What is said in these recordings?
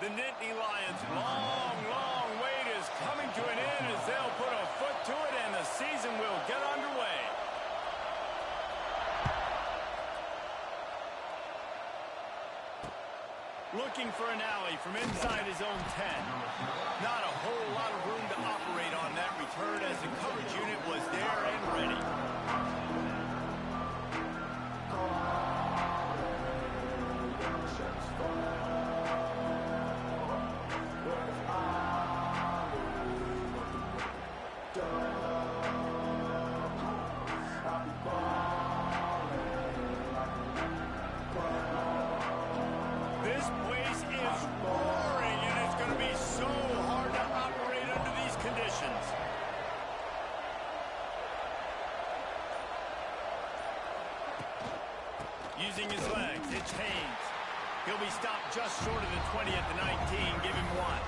The Nittany Lions' long, long wait is coming to an end as they'll put a foot to it and the season will get underway. Looking for an alley from inside his own 10. Not a whole lot of room to operate on that return as the coverage unit was there and ready. Using his legs, it's Haynes. He'll be stopped just short of the 20 at the 19. Give him one.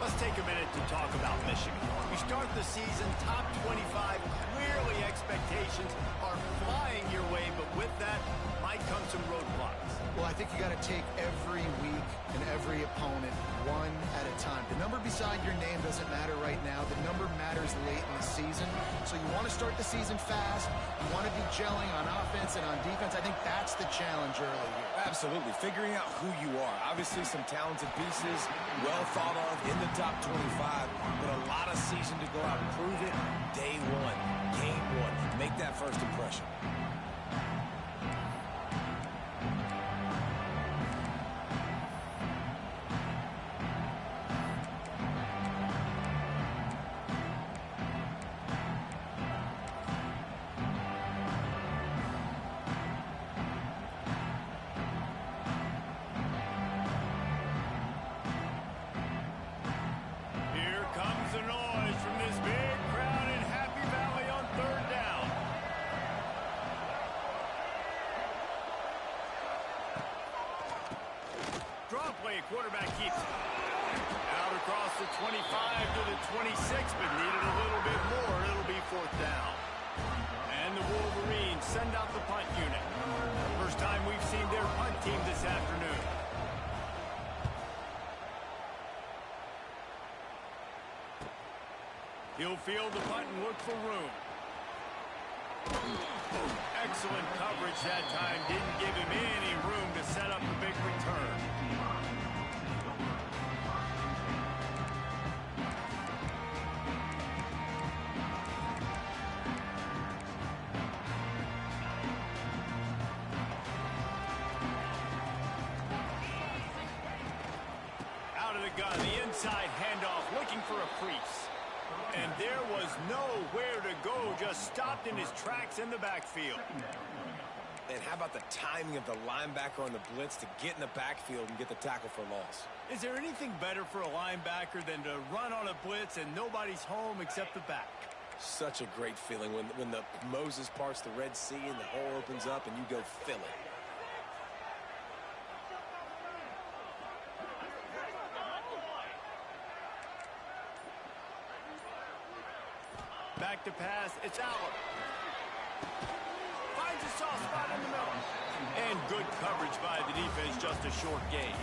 Let's take a minute to talk about Michigan. We start the season top 25. Clearly expectations are flying your way, but with that might come some roadblocks. Well, I think you got to take every week and every opponent one at a time. The number beside your name doesn't matter right now. The number matters late in the season. So you want to start the season fast. You want to be gelling on offense and on defense. I think that's the challenge early here. Absolutely. Figuring out who you are. Obviously some talented pieces, well thought of in the top 25, but a lot of season to go out and prove it. Day one, game one. Make that first impression. Quarterback keeps it. Out across the 25 to the 26, but needed a little bit more. It'll be fourth down. And the Wolverines send out the punt unit. First time we've seen their punt team this afternoon. He'll field the punt and look for room. Excellent coverage that time. Didn't give him any room to set up the big return. Gun, the inside handoff, looking for a crease. And there was nowhere to go, just stopped in his tracks in the backfield. And how about the timing of the linebacker on the blitz to get in the backfield and get the tackle for loss? Is there anything better for a linebacker than to run on a blitz and nobody's home except the back? Such a great feeling when the Moses parts the Red Sea and the hole opens up and you go fill it. Back to pass, it's Allen. Finds a soft spot in the middle. And good coverage by the defense, just a short gain.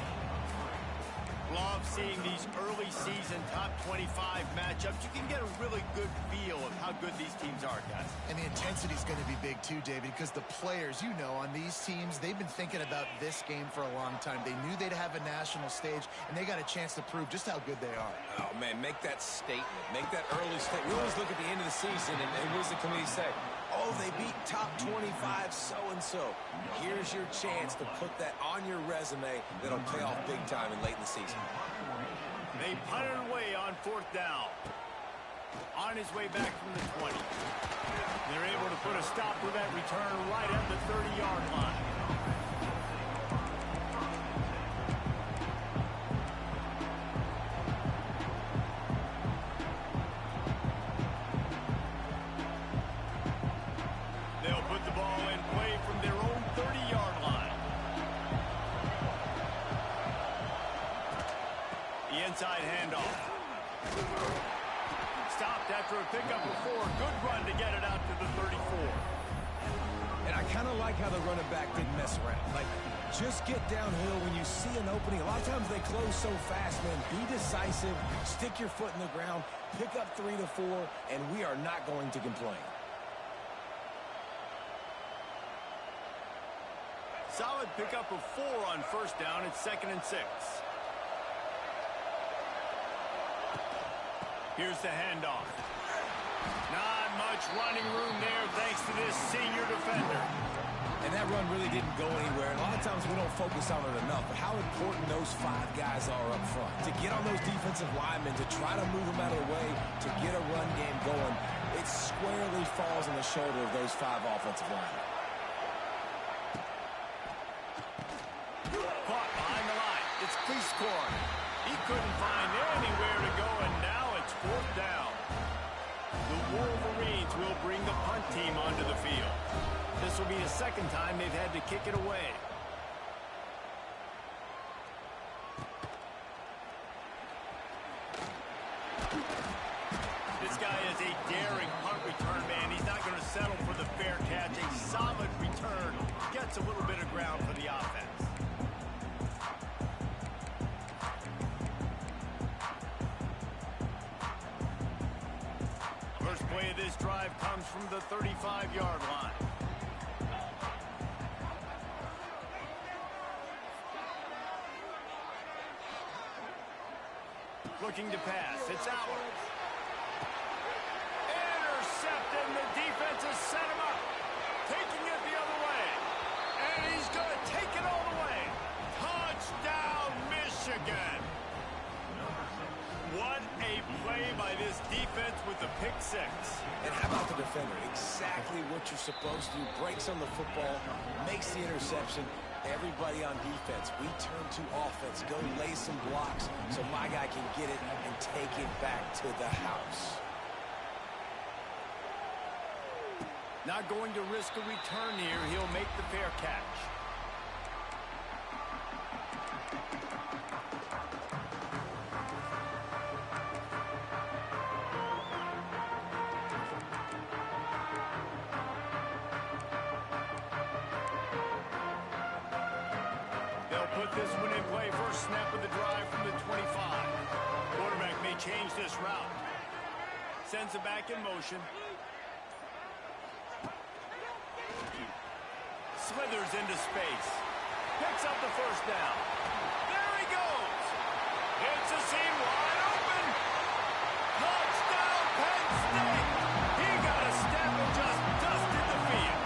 Love seeing these early season top 25 matchups. You can get a really good feel of how good these teams are, guys. And the intensity is going to be big too, David, because the players, you know, on these teams, they've been thinking about this game for a long time. They knew they'd have a national stage, and they got a chance to prove just how good they are. Oh, man, make that statement. Make that early statement. We always look at the end of the season, and what does the committee say? Oh, they beat top 25 so-and-so. Here's your chance to put that on your resume that'll pay off big time and late in the season. They punt it away on fourth down. On his way back from the 20. They're able to put a stop with that return right at the 30-yard line. They'll put the ball in play from their own 30-yard line. The inside handoff. Stopped after a pickup of 4. Good run to get it out to the 34. And And I kind of like how the running back didn't mess around. Like, just get downhill when you see an opening. A lot of times they close so fast, man. Be decisive, stick your foot in the ground, pick up 3 to 4, and we are not going to complain. Solid pickup of 4 on first down. It's 2nd and 6. Here's the handoff. Not much running room there thanks to this senior defender. And that run really didn't go anywhere. And a lot of times we don't focus on it enough, but how important those 5 guys are up front. To get on those defensive linemen, to try to move them out of the way, to get a run game going, it squarely falls on the shoulder of those 5 offensive linemen. Caught behind the line. It's Cleescorn. He couldn't find anywhere to go, and now it's 4th down. The Wolverines will bring the punt team onto the field. This will be the 2nd time they've had to kick it away. This guy is a daring punt return man. He's not going to settle for the fair catch. A solid return. Gets a little bit of ground for the offense. First play of this drive comes from the 35-yard line. Looking to pass. It's Allen. Intercepted, and the defense has set him up. Taking it the other way. And he's going to take it all the way. Touchdown, Michigan. What a play by this defense with the pick 6. And how about the defender? Exactly what you're supposed to do. Breaks on the football, makes the interception. Everybody on defense, we turn to offense. Go lay some blocks so my guy can get it and take it back to the house. Not going to risk a return here. He'll make the fair catch. Put this one in play. First snap of the drive from the 25. Quarterback may change this route. Sends it back in motion. Slithers into space. Picks up the first down. There he goes. Hits a seam wide open. Touchdown, Penn State. He got a step and just dusted the field.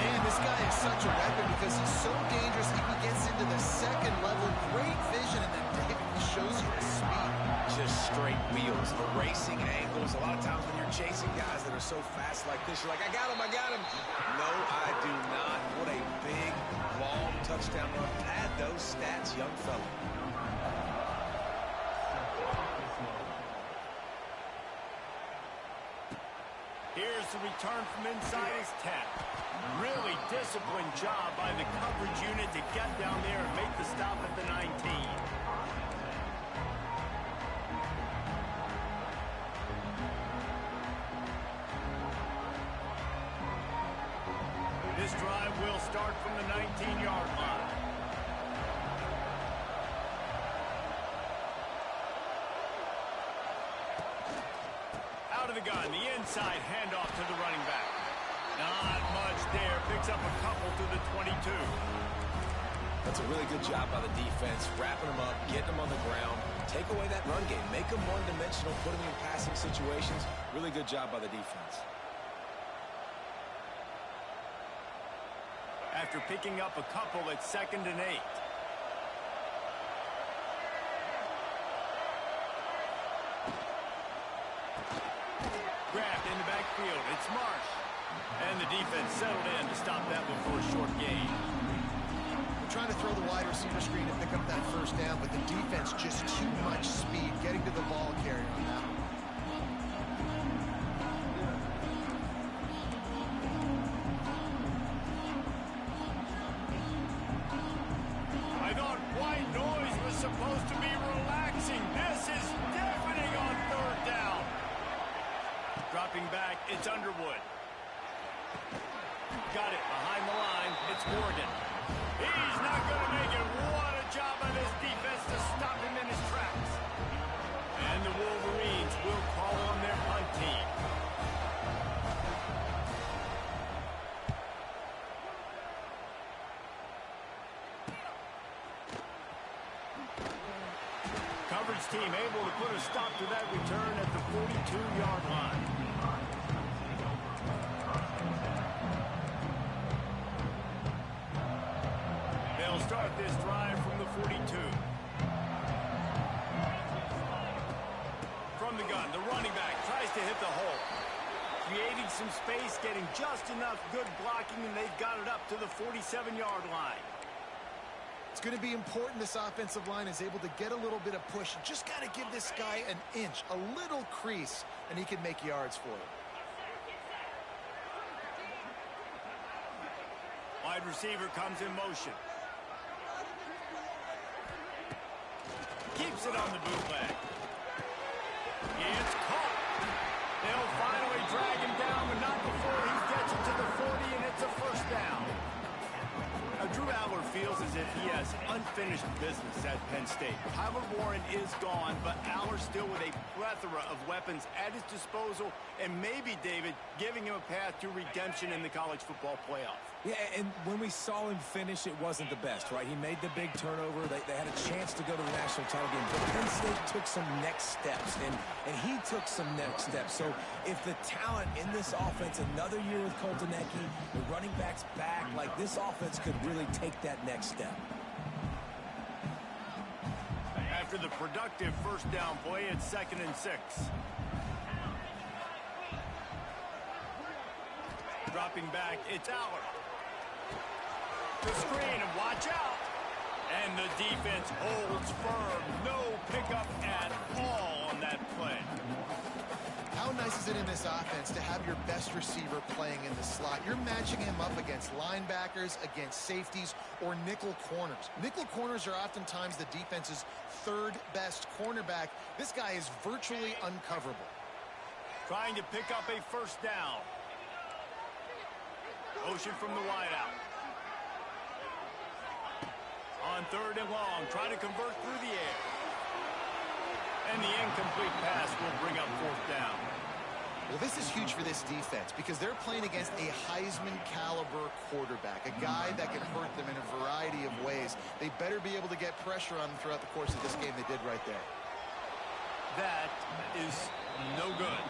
Man, this guy is such a weapon because he's so dangerous. He gets into the 2nd level. Great vision, and then he shows you his speed. Just straight wheels, the racing angles. A lot of times when you're chasing guys that are so fast like this, you're like, I got him, I got him. No, I do not. What a big, long touchdown run. Pad those stats, young fella. Here's the return from inside his 10. Really disciplined job by the coverage unit to get down there and make the stop at the 19. This drive will start from the 19-yard line. Out of the gun, the inside handoff to the running back. Not much there. Picks up a couple to the 22. That's a really good job by the defense, wrapping them up, getting them on the ground. Take away that run game. Make them one-dimensional, put them in passing situations. Really good job by the defense. After picking up a couple, it's 2nd and 8. Grabbed in the backfield. It's Marsh. And the defense settled in to stop that before a short gain. We're trying to throw the wide receiver screen to pick up that first down, but the defense just too much speed getting to the ball carrier on that one. I thought white noise was supposed to be relaxing. This is deafening on 3rd down. Dropping back, it's Underwood. It's Morgan. He's not going to make it. What a job by this defense to stop him in his tracks. And the Wolverines will call on their punt team. Coverage team able to put a stop to that return at the 42-yard line. They'll start this drive from the 42. From the gun, the running back tries to hit the hole. Creating some space, getting just enough good blocking, and they've got it up to the 47-yard line. It's going to be important this offensive line is able to get a little bit of push. Just got to give this guy an inch, a little crease, and he can make yards for it. Wide receiver comes in motion. Keeps it on the bootleg. It's caught. They'll finally drag him down, but not before he gets it to the 40, and it's a first down. Now, Drew Allar feels as if he has unfinished business at Penn State. Tyler Warren is gone, but Allar still with a plethora of weapons at his disposal, and maybe, David, giving him a path to redemption in the college football playoff. Yeah, and when we saw him finish, it wasn't the best, right? He made the big turnover. They had a chance to go to the national title game, but Penn State took some next steps, and he took some next steps. So if the talent in this offense, another year with Colton Ecke, the running backs back, like this offense could really take that next step. After the productive first down play, it's 2nd and 6. Dropping back, it's Allar. The screen, and watch out. And the defense holds firm. No pickup at all on that play. How nice is it in this offense to have your best receiver playing in the slot? You're matching him up against linebackers, against safeties, or nickel corners. Nickel corners are oftentimes the defense's third best cornerback. This guy is virtually uncoverable. Trying to pick up a first down. Motion from the wideout. On 3rd and long, trying to convert through the air. And the incomplete pass will bring up 4th down. Well, this is huge for this defense because they're playing against a Heisman-caliber quarterback, a guy that can hurt them in a variety of ways. They better be able to get pressure on them throughout the course of this game. They did right there. That is no good.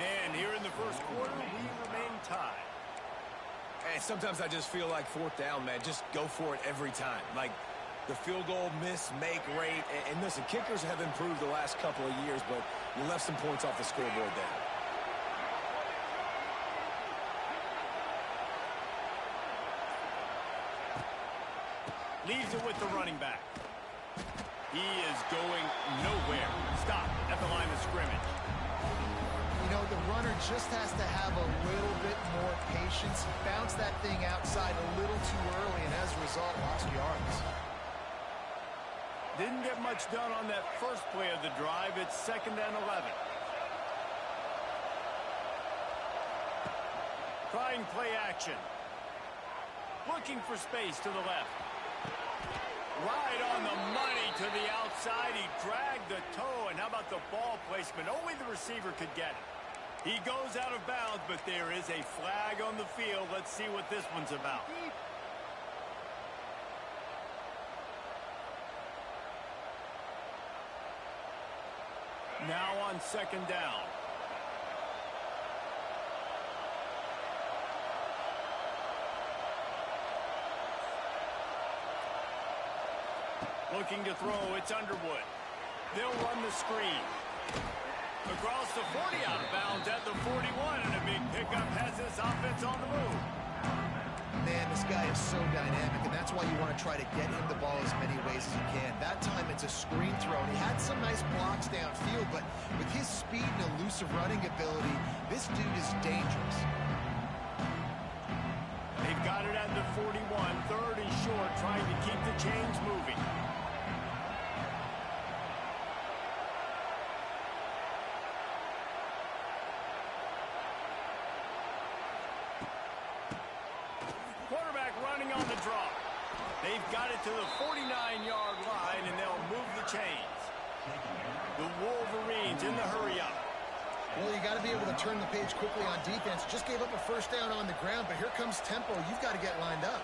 And here in the first quarter, we remain tied. And sometimes I just feel like 4th down, man. Just go for it every time. Like the field goal miss, make rate. And listen, kickers have improved the last couple of years, but you left some points off the scoreboard there. Leaves it with the running back. He is going nowhere. Stop at the line of scrimmage. You know, the runner just has to have a little bit more patience. Bounce that thing outside a little too early, and as a result, lost yards. Didn't get much done on that first play of the drive. It's 2nd and 11. Trying play action. Looking for space to the left. Right on the money to the outside. He dragged the toe, and how about the ball placement? Only the receiver could get it. He goes out of bounds, but there is a flag on the field. Let's see what this one's about. Now on 2nd down. Looking to throw, it's Underwood. They'll run the screen. Across the 40, out of bounds at the 41, and a big pickup has this offense on the move. Man, this guy is so dynamic, and that's why you want to try to get him the ball as many ways as you can. That time it's a screen throw, and he had some nice blocks downfield, but with his speed and elusive running ability, this dude is dangerous. They've got it at the 41, 3rd and short, trying to keep the chains moving. Quarterback running on They've got it to the 49-yard line, and they'll move the chains. The Wolverines in the hurry-up. Well, you got to be able to turn the page quickly on defense. Just gave up a first down on the ground, but here comes tempo. You've got to get lined up.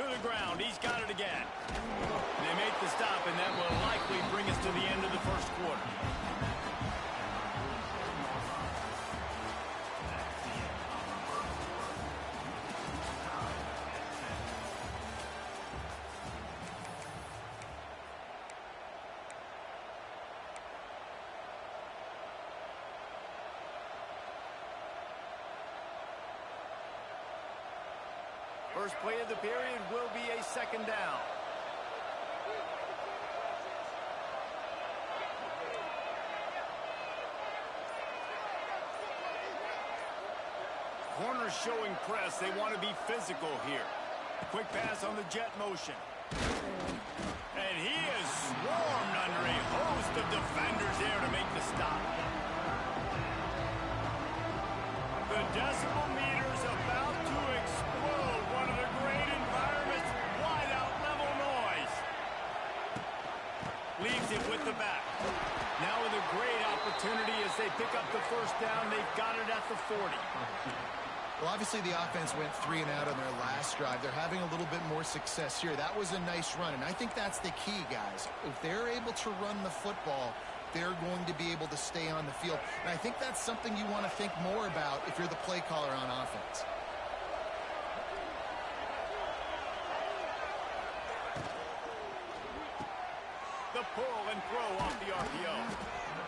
To the ground. He's got it again. They make the stop, and that will likely bring us to the end of the first quarter. First play of the period will be a second down. Corners showing press. They want to be physical here. Quick pass on the jet motion. And he is swarmed under a host of defenders there to make the stop. The decibel meter's about to explode. One of the great environments. Wide out level noise. Leaves it with the back. Now with a great opportunity as they pick up the first down. They've got it at the 40. Well, obviously the offense went 3 and out on their last drive. They're having a little bit more success here. That was a nice run, and I think that's the key, guys. If they're able to run the football, they're going to be able to stay on the field. And I think that's something you want to think more about if you're the play caller on offense. The pull and throw off the RPO.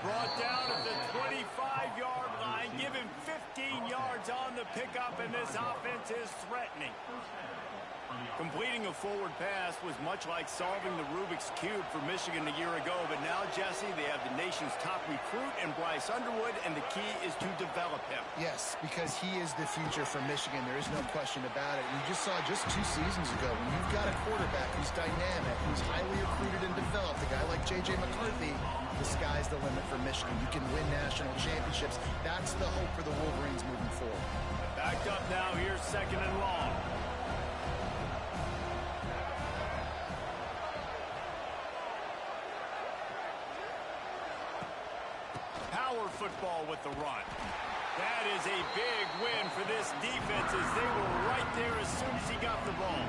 Brought down at the 25-yard line. Give him 15 yards on the pickup, and this offense is threatening. Completing a forward pass was much like solving the Rubik's Cube for Michigan a year ago, but now, Jesse, they have the nation's top recruit in Bryce Underwood, and the key is to develop him. Yes, because he is the future for Michigan. There is no question about it. You just saw just 2 seasons ago when you've got a quarterback who's dynamic, who's highly recruited and developed, a guy like J.J. McCarthy, the sky's the limit for Michigan. You can win national championships. That's the hope for the Wolverines moving forward. Backed up now. Here's second and long. Power football with the run. That is a big win for this defense as they were right there as soon as he got the ball.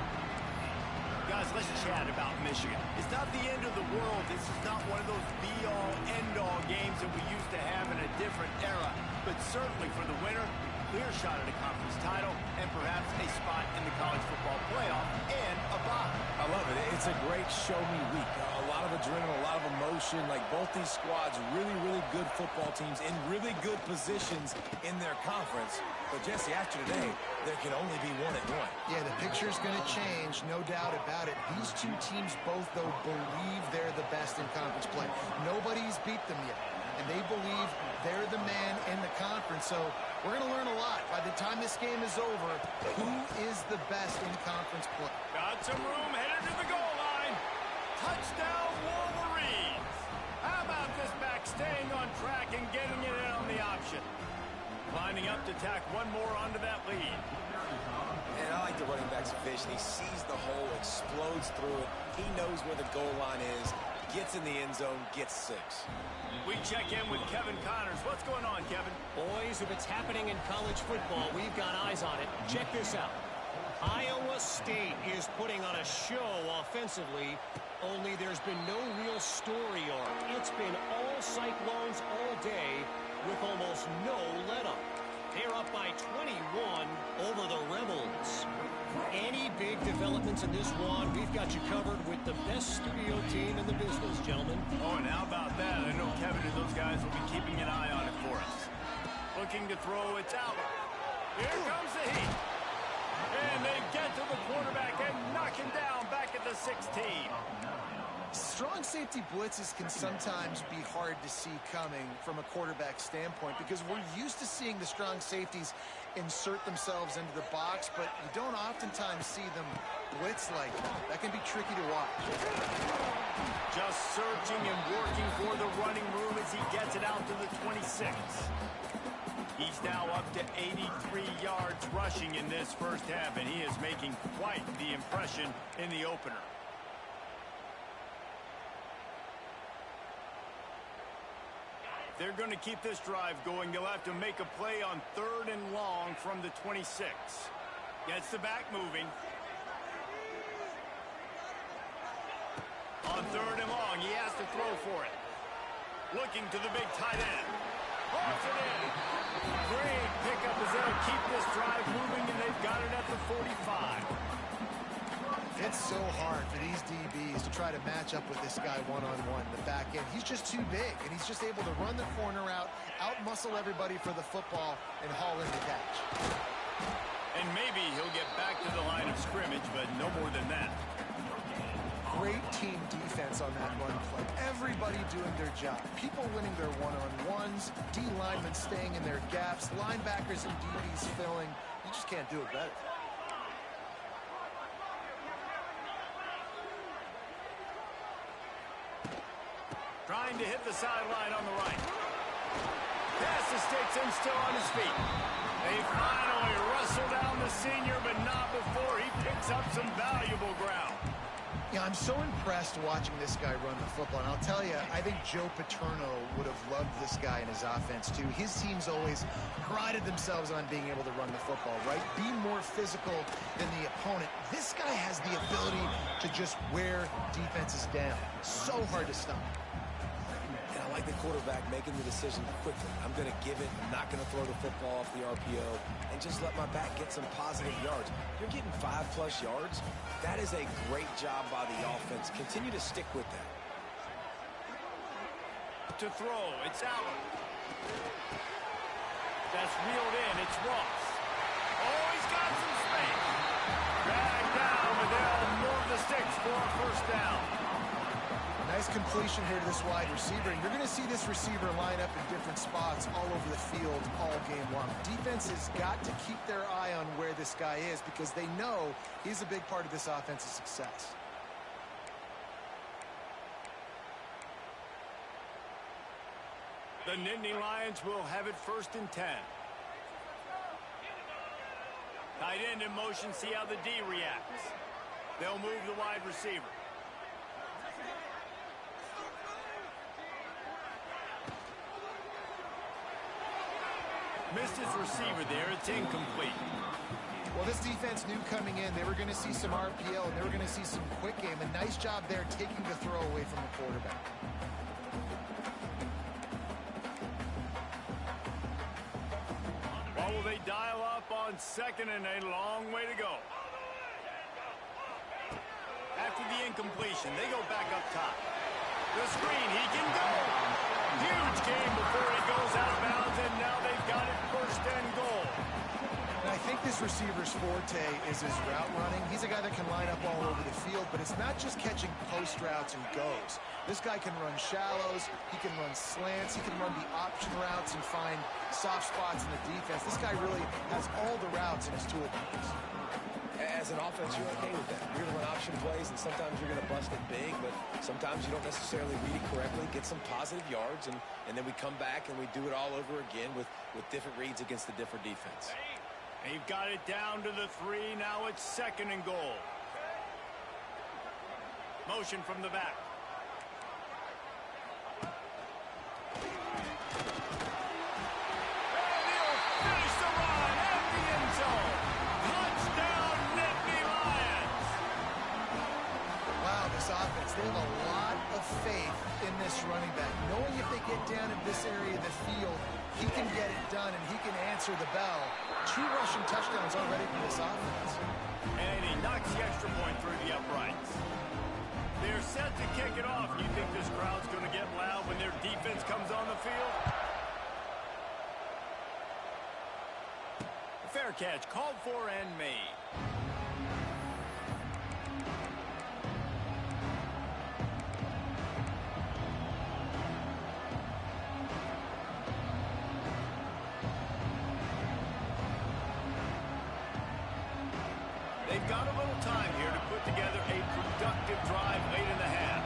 Guys, let's chat about Michigan. It's not the end of the world. This is not one of those be-all, end-all games that we used to have in a different era. But certainly for the winner, clear shot at a conference title and perhaps a spot in the college football playoff and a bye. I love it. It's a great show-me week. A lot of adrenaline, a lot of emotion. Like both these squads, really, really good football teams in really good positions in their conference. But, Jesse, after today, there can only be one at one. Yeah, the picture's going to change, no doubt about it. These two teams both, though, believe they're the best in conference play. Nobody's beat them yet, and they believe they're the man in the conference. So we're going to learn a lot. By the time this game is over, who is the best in conference play? Got some room, headed to the goal line. Touchdown, Wolverines. How about this back staying on track and getting it in on the option? Lining up to tack one more onto that lead. And I like the running back's vision. He sees the hole, explodes through it. He knows where the goal line is, gets in the end zone, gets 6. We check in with Kevin Connors. What's going on, Kevin? Boys, if it's happening in college football, we've got eyes on it. Check this out. Iowa State is putting on a show offensively, only there's been no real story arc. It's been all Cyclones all day with almost no let-up. They're up by 21 over the Rebels. Any big developments in this one, we've got you covered with the best studio team in the business, gentlemen. Oh, and how about that? I know Kevin and those guys will be keeping an eye on it for us. Looking to throw, it's out. Here comes the heat. And they get to the quarterback and knock him down back at the 16. Strong safety blitzes can sometimes be hard to see coming from a quarterback standpoint because we're used to seeing the strong safeties insert themselves into the box, but you don't oftentimes see them blitz like that. That can be tricky to watch. Just searching and working for the running room as he gets it out to the 26. He's now up to 83 yards rushing in this first half, and he is making quite the impression in the opener. They're going to keep this drive going. They'll have to make a play on 3rd and long from the 26. Gets the back moving. On 3rd and long, he has to throw for it. Looking to the big tight end. Hauls it in. Great pickup as they'll keep this drive moving, and they've got it at the 45. It's so hard for these DBs to try to match up with this guy one-on-one in the back end. He's just too big, and he's just able to run the corner out-muscle everybody for the football, and haul in the catch. And maybe he'll get back to the line of scrimmage, but no more than that. Great team defense on that run play. Everybody doing their job. People winning their one-on-ones, D linemen staying in their gaps, linebackers and DBs filling. You just can't do it better. Trying to hit the sideline on the right. Pass to Stetson, still on his feet. They finally wrestle down the senior, but not before he picks up some valuable ground. Yeah, I'm so impressed watching this guy run the football. And I'll tell you, I think Joe Paterno would have loved this guy in his offense, too. His teams always prided themselves on being able to run the football, right? Be more physical than the opponent. This guy has the ability to just wear defenses down. So hard to stop. And I like the quarterback making the decision quickly. I'm going to give it. I'm not going to throw the football off the RPO and just let my back get some positive yards. You're getting 5+ yards. That is a great job by the offense. Continue to stick with that. To throw, it's Allen. That's reeled in, it's Ross. Oh, he's got some space. Back down, but they'll move the sticks for a first down. Nice completion here to this wide receiver. And you're going to see this receiver line up in different spots all over the field all game long. Defense has got to keep their eye on where this guy is because they know he's a big part of this offense's success. The Nittany Lions will have it 1st and 10. Tight end in motion, see how the D reacts. They'll move the wide receiver. Missed his receiver there. It's incomplete. Well, this defense knew coming in they were going to see some RPO and they were going to see some quick game. A nice job there taking the throw away from the quarterback. Well, will they dial up on 2nd and a long way to go? After the incompletion, they go back up top. The screen, he can go. Huge game before he goes out of bounds, and now they've got it 1st and goal. And I think this receiver's forte is his route running. He's a guy that can line up all over the field, but it's not just catching post routes and goes. This guy can run shallows, he can run slants, he can run the option routes and find soft spots in the defense. This guy really has all the routes in his toolbox. As an offense, you're okay with that. You're going to run option plays, and sometimes you're going to bust it big, but sometimes you don't necessarily read it correctly, get some positive yards, and then we come back and we do it all over again with different reads against the different defense. They've got it down to the 3. Now it's 2nd and goal. Motion from the back. And he'll finish the run at the end zone. Touchdown, Nittany Lions. Wow, this offense, they have a lot of faith in this running back. Knowing if they get down in this area of the field, he can get it done and he can answer the bell. 2 rushing touchdowns already for this offense. And he knocks the extra point through the uprights. They're set to kick it off. You think this crowd's going to get loud when their defense comes on the field? Fair catch, called for and made. They've got a little time here to put together a productive drive late in the half.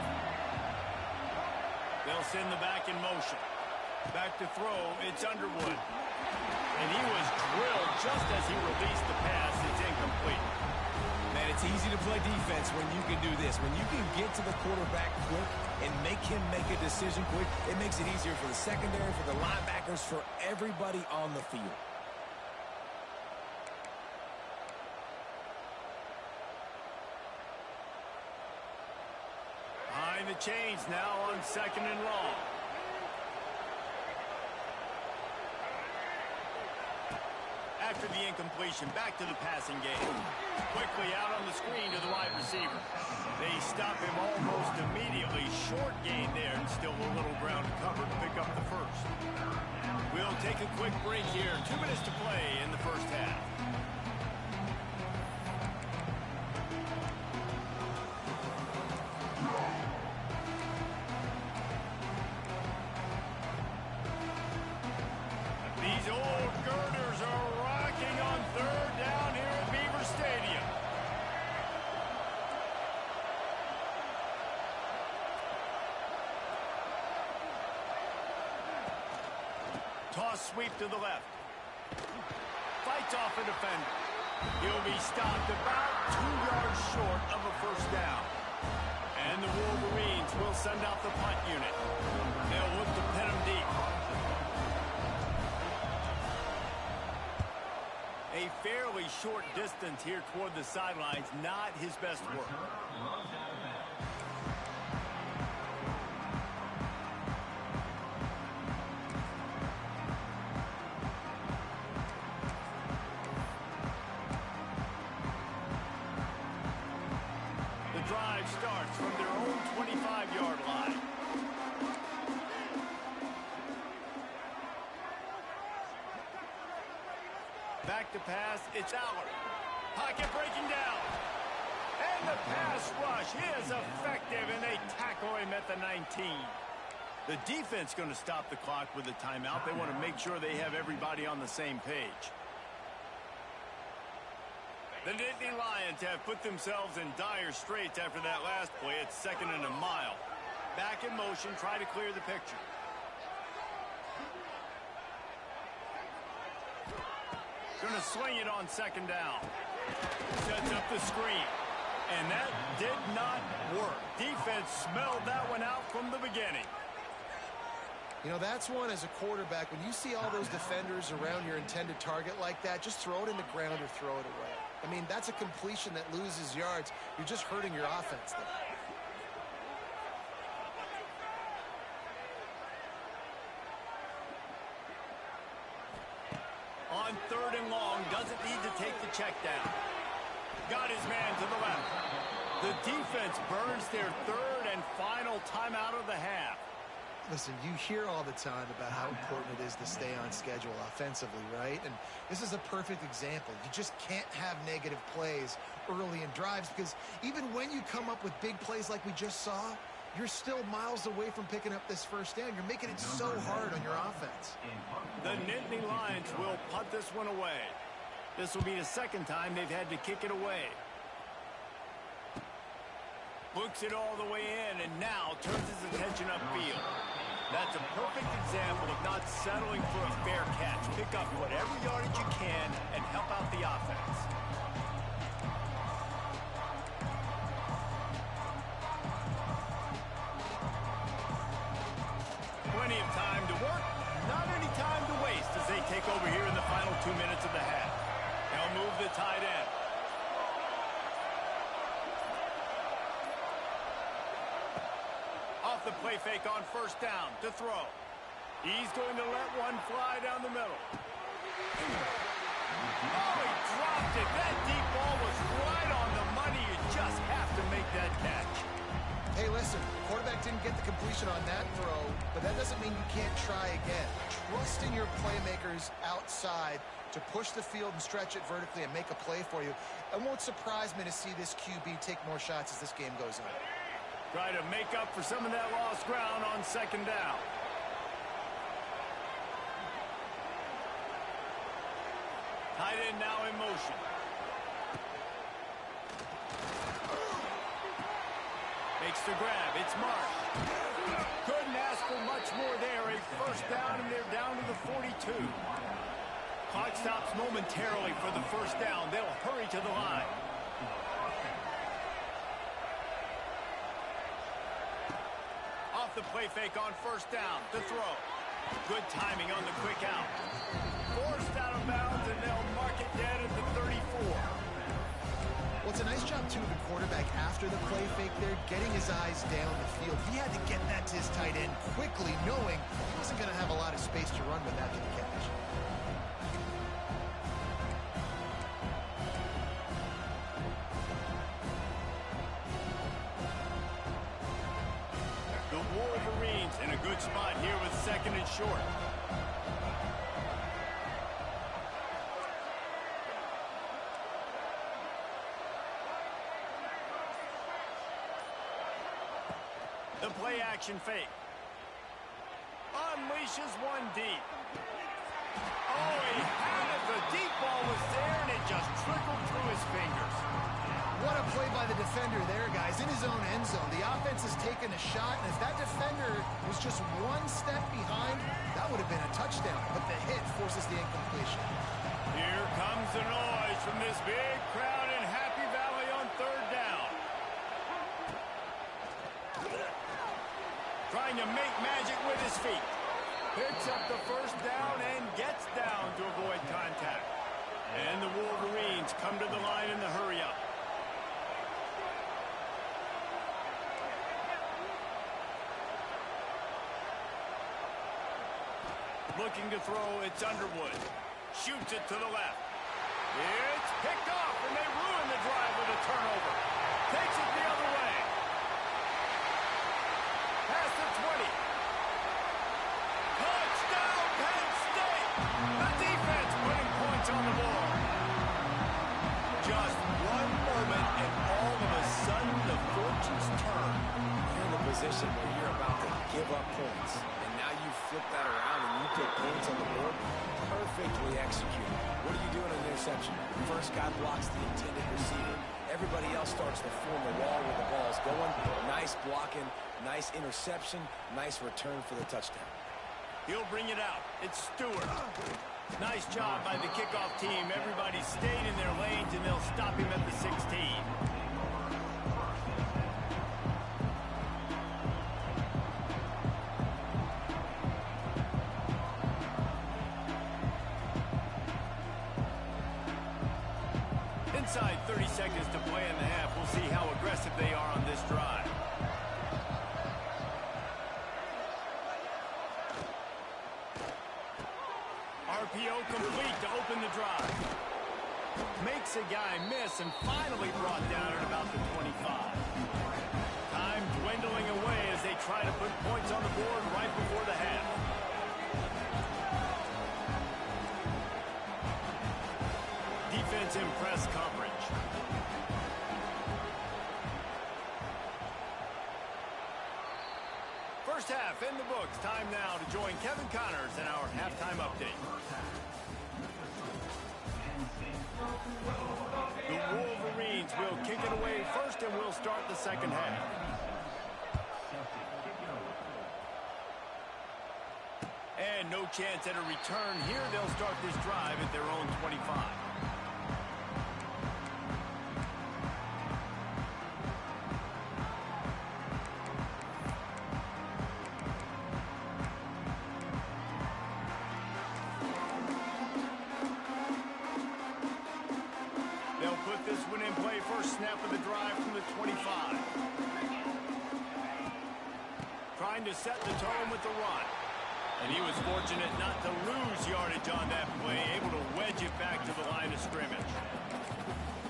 They'll send the back in motion. Back to throw, it's Underwood. And he was drilled just as he released the pass. It's incomplete. Man, it's easy to play defense when you can do this. When you can get to the quarterback quick and make him make a decision quick, it makes it easier for the secondary, for the linebackers, for everybody on the field. Behind the chains now on 2nd and long. After the incompletion, back to the passing game. Quickly out on the screen to the wide receiver. They stop him almost immediately. Short gain there, and still a little ground to cover to pick up the first. We'll take a quick break here. 2 minutes to play in the first half. These old girders are rocking on 3rd down here at Beaver Stadium. Toss sweep to the left. Fights off a defender. He'll be stopped about 2 yards short of a first down. And the Wolverines will send out the punt unit. They'll look to pin him deep. A fairly short distance here toward the sidelines, not his best work. The drive starts from their own 25-yard line. Back to pass, it's Aller. Pocket breaking down. And the pass rush is effective, and they tackle him at the 19. The defense going to stop the clock with a timeout. They want to make sure they have everybody on the same page. The Nittany Lions have put themselves in dire straits after that last play. It's 2nd and a mile. Back in motion, try to clear the picture. Going to swing it on 2nd down. Sets up the screen. And that did not work. Defense smelled that one out from the beginning. You know, that's one as a quarterback. When you see all those defenders around your intended target like that, just throw it in the ground or throw it away. I mean, that's a completion that loses yards. You're just hurting your offense there. On 3rd and long, doesn't need to take the check down. Got his man to the left. The defense burns their 3rd and final timeout of the half. Listen, you hear all the time about how important it is to stay on schedule offensively, right? And this is a perfect example. You just can't have negative plays early in drives because even when you come up with big plays like we just saw, you're still miles away from picking up this first down. You're making it so hard on your offense. The Nittany Lions will punt this one away. This will be the 2nd time they've had to kick it away. Books it all the way in and now turns his attention upfield. That's a perfect example of not settling for a fair catch. Pick up whatever yardage you can and help out the offense. Plenty of time to work, not any time to waste as they take over here in the final 2 minutes of the half. They'll move the tight end. Off the play fake on 1st down to throw. He's going to let one fly down the middle. Oh, he dropped it. That deep ball was right on the money. You just have to make that catch. Hey, listen, the quarterback didn't get the completion on that throw, but that doesn't mean you can't try again. Trust in your playmakers outside to push the field and stretch it vertically and make a play for you. It won't surprise me to see this QB take more shots as this game goes on. Try to make up for some of that lost ground on 2nd down. Tight end now in motion. Makes the grab. It's Marsh. Couldn't ask for much more there. A 1st down, and they're down to the 42. Clock stops momentarily for the first down. They'll hurry to the line. Off the play fake on first down. To throw. Good timing on the quick out. Forced out of bounds, and they'll mark it dead at the 34. Well, it's a nice job, too, of the quarterback after the play fake there, getting his eyes down the field. He had to get that to his tight end quickly, knowing he wasn't going to have a lot of space to run with after the catch. The Wolverines in a good spot here with second and short. The play action fake. Unleashes one deep. Oh, he had it. The deep ball was there, and it just trickled through his fingers. What a play by the defender there, guys. In his own end zone, the offense has taken a shot, and if that defender was just one step behind, that would have been a touchdown. But the hit forces the incompletion. Here comes the noise from this big crowd in Happy Valley on third down. Trying to make magic with his feet. Picks up the first down and gets down to avoid contact. And the Wolverines come to the line in the hurry-up. Looking to throw, it's Underwood. Shoots it to the left. It's picked off, and they ruin the drive with a turnover. Takes it the other way. Past the 20. Touchdown, Penn State! The defense putting points on the board. Just one moment, and all of a sudden, the fortunes turn. You're in a position where you're about to give up points. And now you flip that around and you put points on the board. Perfectly executed. What do you do in an interception? First guy blocks the intended receiver. Everybody else starts to form a wall where the ball's going. Nice blocking, nice interception, nice return for the touchdown. He'll bring it out. It's Stewart. Nice job by the kickoff team. Everybody stayed in their lanes, and they'll stop him at the 16. Inside 30 seconds to play in the half. We'll see how aggressive they are on this drive. RPO complete to open the drive. Makes a guy miss and finally brought down at about the 25. Time dwindling away as they try to put points on the board right before the half. Defense in press coverage. First half in the books. Time now to join Kevin Connors in our halftime update. The Wolverines will kick it away first, and we'll start the second half. And no chance at a return here. They'll start this drive at their own 25. Snap of the drive from the 25. Trying to set the tone with the run. And he was fortunate not to lose yardage on that play, able to wedge it back to the line of scrimmage.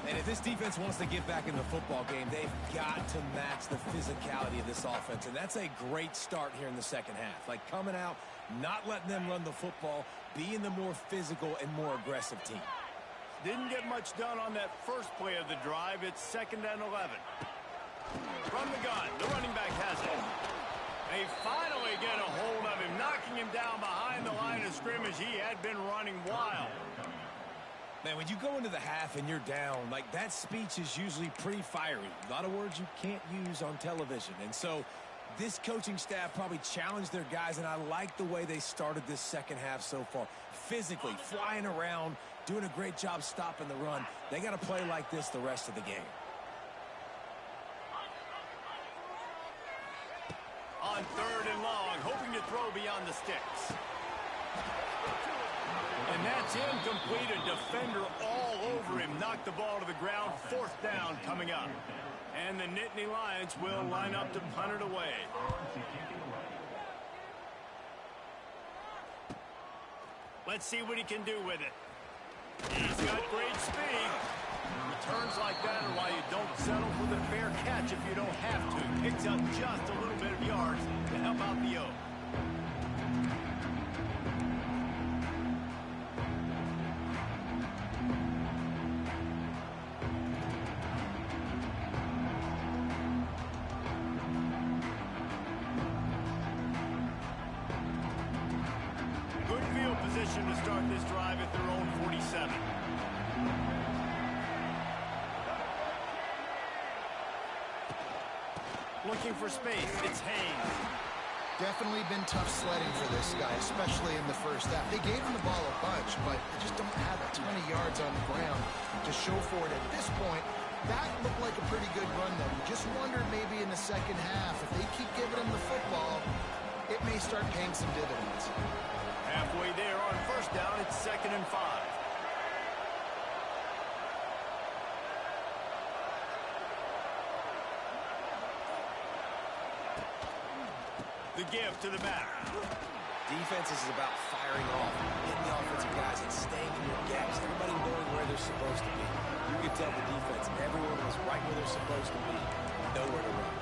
And if this defense wants to get back in the football game, they've got to match the physicality of this offense. And that's a great start here in the second half. Like coming out, not letting them run the football, being the more physical and more aggressive team. Didn't get much done on that first play of the drive. It's 2nd and 11. From the gun, the running back has it. They finally get a hold of him, knocking him down behind the line of scrimmage. He had been running wild. Man, when you go into the half and you're down, like that speech is usually pretty fiery. A lot of words you can't use on television. And so This coaching staff probably challenged their guys, and I like the way they started this second half so far. Physically, flying around, doing a great job stopping the run. They got to play like this the rest of the game. On 3rd and long, hoping to throw beyond the sticks. And that's incomplete. A defender all over him. Knocked the ball to the ground. 4th down coming up. And the Nittany Lions will line up to punt it away. Let's see what he can do with it. He's got great speed. Returns like that are why you don't settle for the fair catch if you don't have to. Picks up just a little bit of yards to help out the O. Good field position to start this drive at their own 47. Looking for space, it's Haynes. Definitely been tough sledding for this guy, especially in the first half. They gave him the ball a bunch, but they just don't have a ton of yards on the ground to show for it at this point. That looked like a pretty good run, though. You just wondered maybe in the second half, if they keep giving him the football, it may start paying some dividends. Halfway there on 1st down, it's 2nd and 5. The give to the back. Defense is about firing off, hitting the offensive guys, and staying in your gaps. Everybody knowing where they're supposed to be. You could tell the defense, everyone was right where they're supposed to be. Nowhere to run.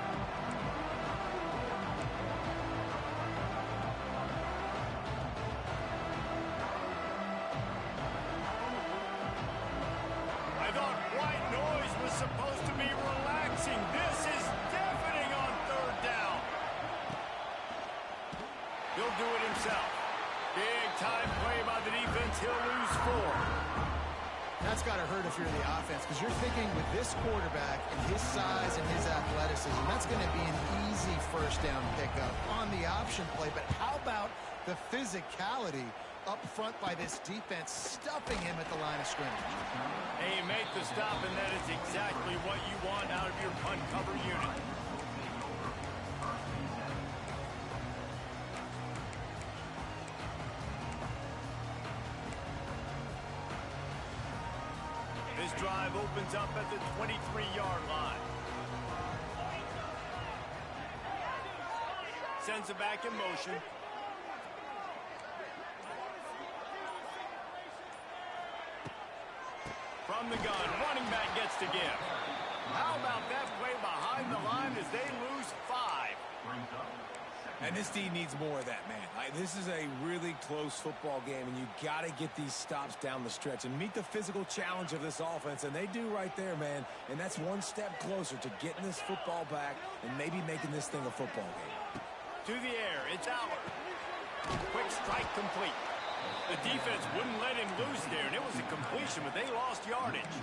I thought white noise was supposed to be relaxing. This is deafening on 3rd down. He'll do it himself. Big time play by the defense. He'll lose 4. That's got to hurt if you're the offense, because you're thinking with this quarterback and his size and his athleticism, that's going to be an easy 1st down pickup on the option play. But how about the physicality up front by this defense, stuffing him at the line of scrimmage? Hey, make the stop, and that is exactly what you want out of your punt cover unit. This drive opens up at the 23-yard line. Sends it back in motion. From the gun, running back gets to give. How about that play behind the line as they lose 5? And this team needs more of that, man. This is a really close football game, and you got to get these stops down the stretch and meet the physical challenge of this offense, and they do right there, man. And that's one step closer to getting this football back and maybe making this thing a football game. To the air, it's Aller. Quick strike complete. The defense wouldn't let him loose there, and it was a completion, but they lost yardage.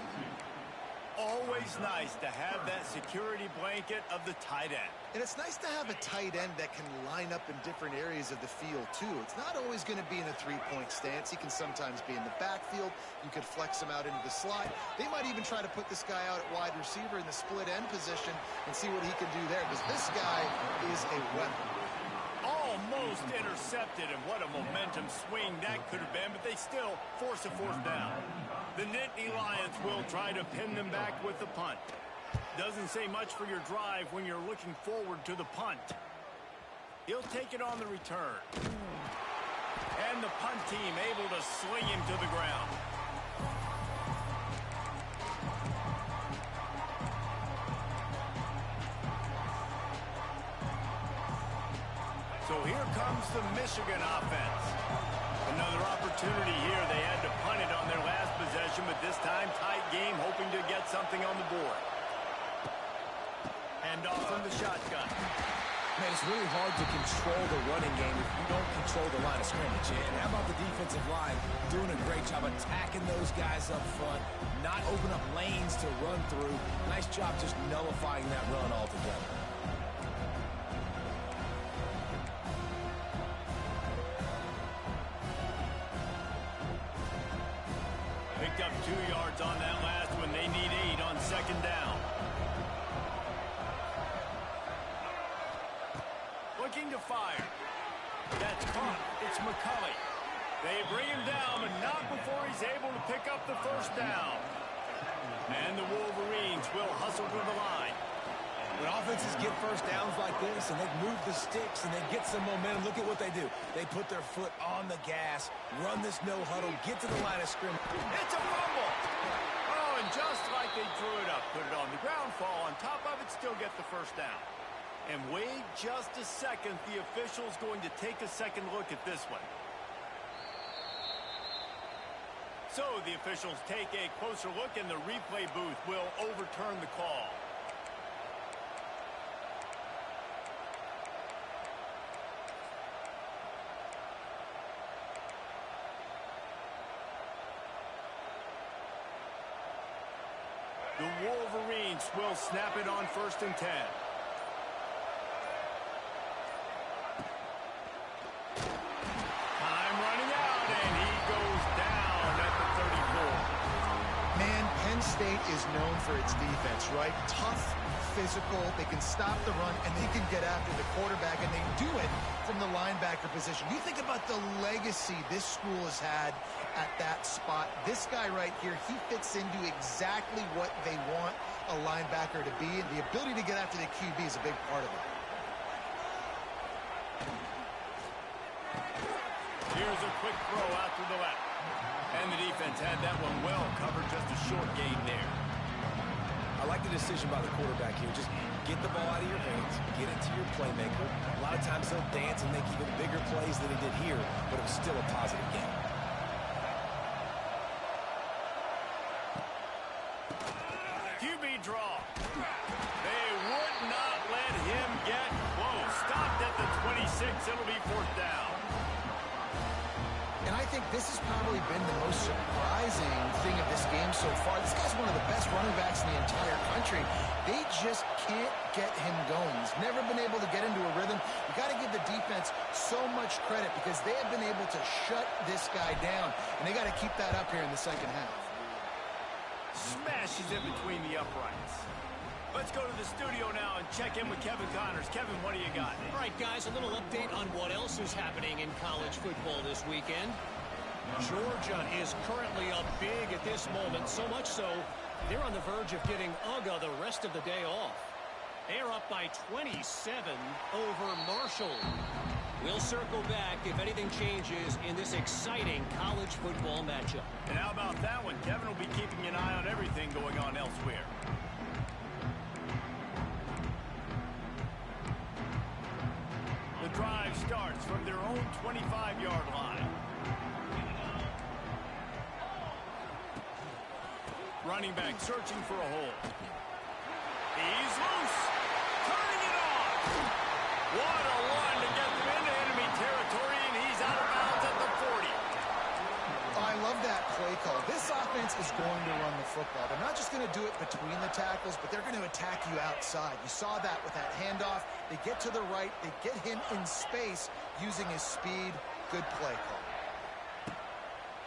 Always nice to have that security blanket of the tight end. And it's nice to have a tight end that can line up in different areas of the field, too. It's not always going to be in a three-point stance. He can sometimes be in the backfield. You could flex him out into the slot. They might even try to put this guy out at wide receiver in the split end position and see what he can do there, because this guy is a weapon. Almost intercepted, and what a momentum swing that could have been, but they still force a 4th down. The Nittany Lions will try to pin them back with the punt. Doesn't say much for your drive when you're looking forward to the punt. He'll take it on the return. And the punt team able to sling him to the ground. So here comes the Michigan offense. Another opportunity here. They had to punt it on their last possession, but this time tight game, hoping to get something on the board. Hand off from the shotgun. Man, it's really hard to control the running game if you don't control the line of scrimmage. And how about the defensive line doing a great job attacking those guys up front, not open up lanes to run through. Nice job just nullifying that run altogether. 2 yards on that last one. They need 8 on second down. Looking to fire. That's caught. It's McCulley. They bring him down, but not before he's able to pick up the first down. And the Wolverines will hustle to the line. When offenses get first downs like this and they move the sticks and they get some momentum, look at what they do. They put their foot on the gas, run this no huddle, get to the line of scrimmage. It's a fumble. Oh, and just like they drew it up, put it on the ground, fall on top of it, still get the first down. And wait just a second. The official's going to take a second look at this one. So the officials take a closer look, and the replay booth will overturn the call. The Wolverines will snap it on 1st and 10. Time running out, and he goes down at the 34. Man, Penn State is known for its defense, right? Tough, physical, they can stop the run, and they can get after the quarterback, and they do it from the linebacker position. You think about the legacy this school has had at that spot. This guy right here, he fits into exactly what they want a linebacker to be, and the ability to get after the QB is a big part of it. Here's a quick throw out to the left. And the defense had that one well covered, just a short gain there. I like the decision by the quarterback here. Just get the ball out of your hands, get it to your playmaker. A lot of times he'll dance and make even bigger plays than he did here, but it was still a positive game. QB draw. They would not let him get close. Stopped at the 26. It'll be 4th down. And I think this has probably been the most surprising thing of this game so far. This guy's one of the best running backs in the entire country. They just can't get him going. He's never been able to get into a rhythm. You got to give the defense so much credit because they have been able to shut this guy down. And they got to keep that up here in the second half. Smashes in between the uprights. Let's go to the studio now and check in with Kevin Connors. Kevin, what do you got? All right, guys, a little update on what else is happening in college football this weekend. Georgia is currently up big at this moment, so much so they're on the verge of getting UGA the rest of the day off. They're up by 27 over Marshall. We'll circle back if anything changes in this exciting college football matchup. And how about that one? Kevin will be keeping an eye on everything going on elsewhere. The drive starts from their own 25-yard line. Running back searching for a hole. He's loose. Turning it on. What a run to get them into enemy territory, and he's out of bounds at the 40. I love that play call. This offense is going to run the football. They're not just going to do it between the tackles, but they're going to attack you outside. You saw that with that handoff. They get to the right. They get him in space using his speed. Good play call.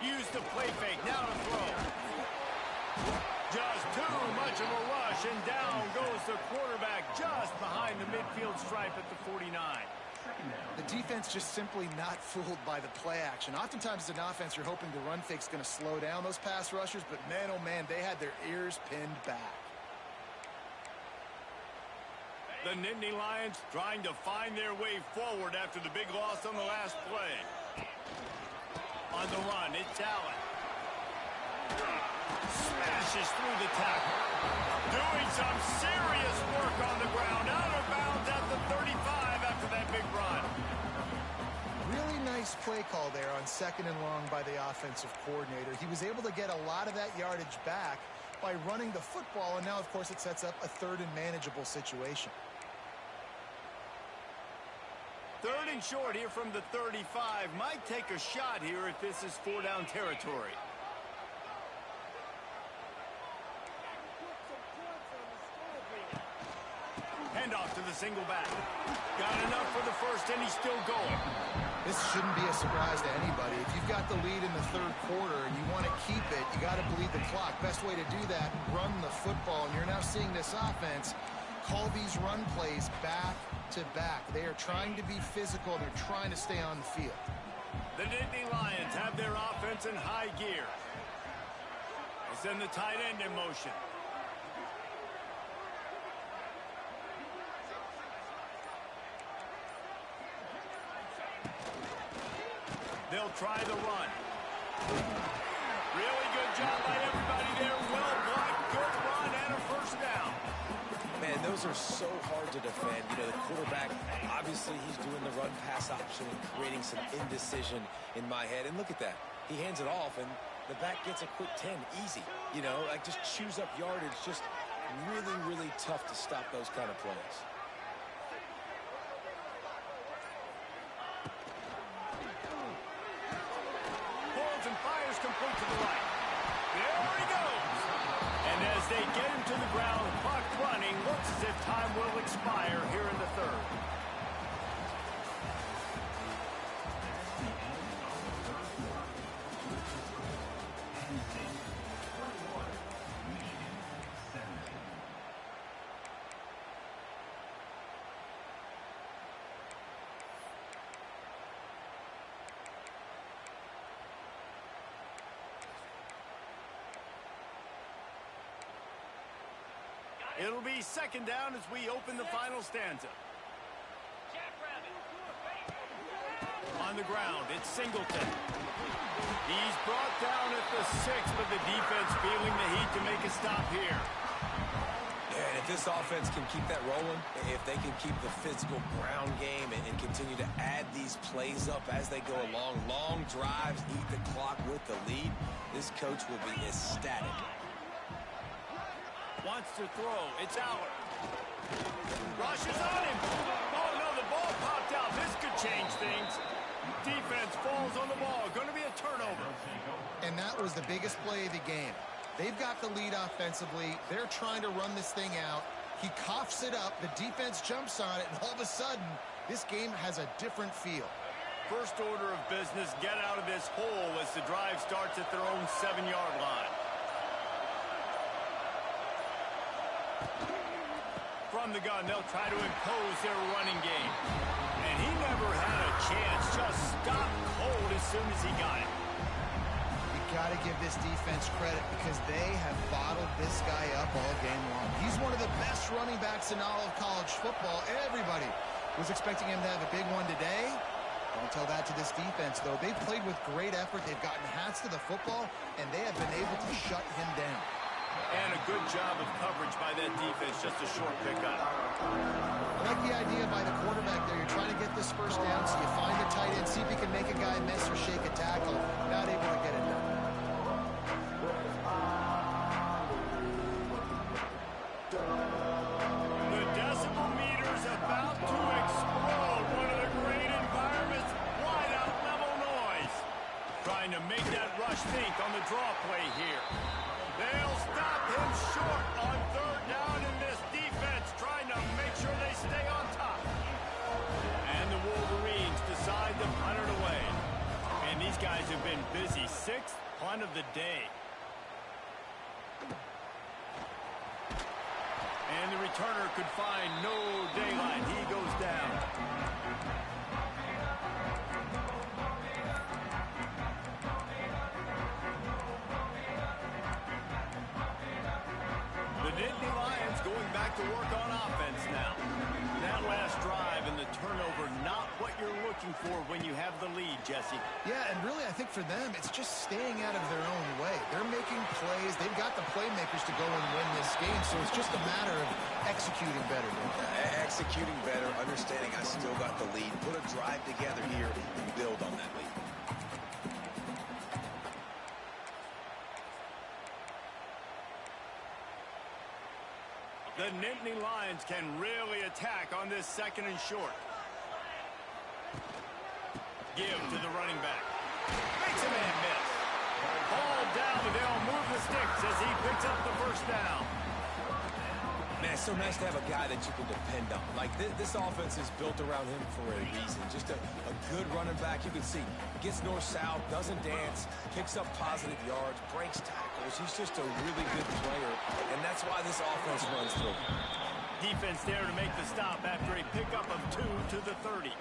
Use the play fake. Now to throw. Just too much of a rush, and down goes the quarterback just behind the midfield stripe at the 49. The defense just simply not fooled by the play action. Oftentimes as an offense, you're hoping the run fake's going to slow down those pass rushers, but man, oh man, they had their ears pinned back. The Nittany Lions trying to find their way forward after the big loss on the last play. On the run, it's Allen. Smashes through the tackle. Doing some serious work on the ground. Out of bounds at the 35 after that big run. Really nice play call there on 2nd and long by the offensive coordinator. He was able to get a lot of that yardage back by running the football, and now, of course, it sets up a 3rd and manageable situation. 3rd and short here from the 35. Might take a shot here if this is 4-down territory. handoff to the single back. Got enough for the first, and he's still going. This shouldn't be a surprise to anybody. If you've got the lead in the third quarter and you want to keep it, you got to bleed the clock. Best way to do that, run the football. And you're now seeing this offense call these run plays back to back. They are trying to be physical. They're trying to stay on the field. The Nittany Lions have their offense in high gear. They send the tight end in motion. They'll try the run. Really good job by everybody there. Well blocked, good run, and a first down. Man, those are so hard to defend. You know, the quarterback, obviously he's doing the run-pass option and creating some indecision in my head. And look at that. He hands it off, and the back gets a quick 10. Easy. You know, like just chews up yardage. Just really, really tough to stop those kind of plays. Pulls and fires complete to the right. There he goes. And as they get him to the ground, clock running, looks as if time will expire here in the third. It'll be second down as we open the final stanza. On the ground, it's Singleton. He's brought down at the 6, but the defense feeling the heat to make a stop here. Yeah, and if this offense can keep that rolling, if they can keep the physical ground game and continue to add these plays up as they go along, long drives, eat the clock with the lead, this coach will be ecstatic. Wants to throw. It's Aller. Rushes on him. Oh, no, the ball popped out. This could change things. Defense falls on the ball. Going to be a turnover. And that was the biggest play of the game. They've got the lead offensively. They're trying to run this thing out. He coughs it up. The defense jumps on it, and all of a sudden, this game has a different feel. First order of business, get out of this hole as the drive starts at their own 7-yard line. From the gun, they'll try to impose their running game. And he never had a chance. Just stopped cold as soon as he got it. You got to give this defense credit because they have bottled this guy up all game long. He's one of the best running backs in all of college football. Everybody was expecting him to have a big one today. Don't tell that to this defense, though. They've played with great effort. They've gotten hats to the football, and they have been able to shut him down. And a good job of coverage by that defense. Just a short pickup. I like the idea by the quarterback there. You're trying to get this first down, so you find the tight end, see if you can make a guy miss or shake a tackle. Not able to get it done. The decibel meter's about to explode. One of the great environments. Wide out level noise. Trying to make that rush think on the draw play here. They'll stop him short on third down, in this defense trying to make sure they stay on top. And the Wolverines decide to punt it away. And these guys have been busy. 6th punt of the day. And the returner could find no daylight. He goes down. The Nittany Lions going back to work on offense now. That last drive and the turnover, not what you're looking for when you have the lead, Jesse. Yeah, and really, I think for them, it's just staying out of their own way. They're making plays. They've got the playmakers to go and win this game, so it's just a matter of executing better. Executing better, understanding I still got the lead. Put a drive together here and build on that lead. The Nittany Lions can really attack on this 2nd and short. Give to the running back. Makes a man miss. Ball down, but they'll move the sticks as he picks up the first down. Man, it's so nice to have a guy that you can depend on. Like, this offense is built around him for a reason. Just a good running back. You can see, gets north-south, doesn't dance, picks up positive yards, breaks tackles. He's just a really good player, and that's why this offense runs through. Defense there to make the stop after a pickup of 2 to the 30.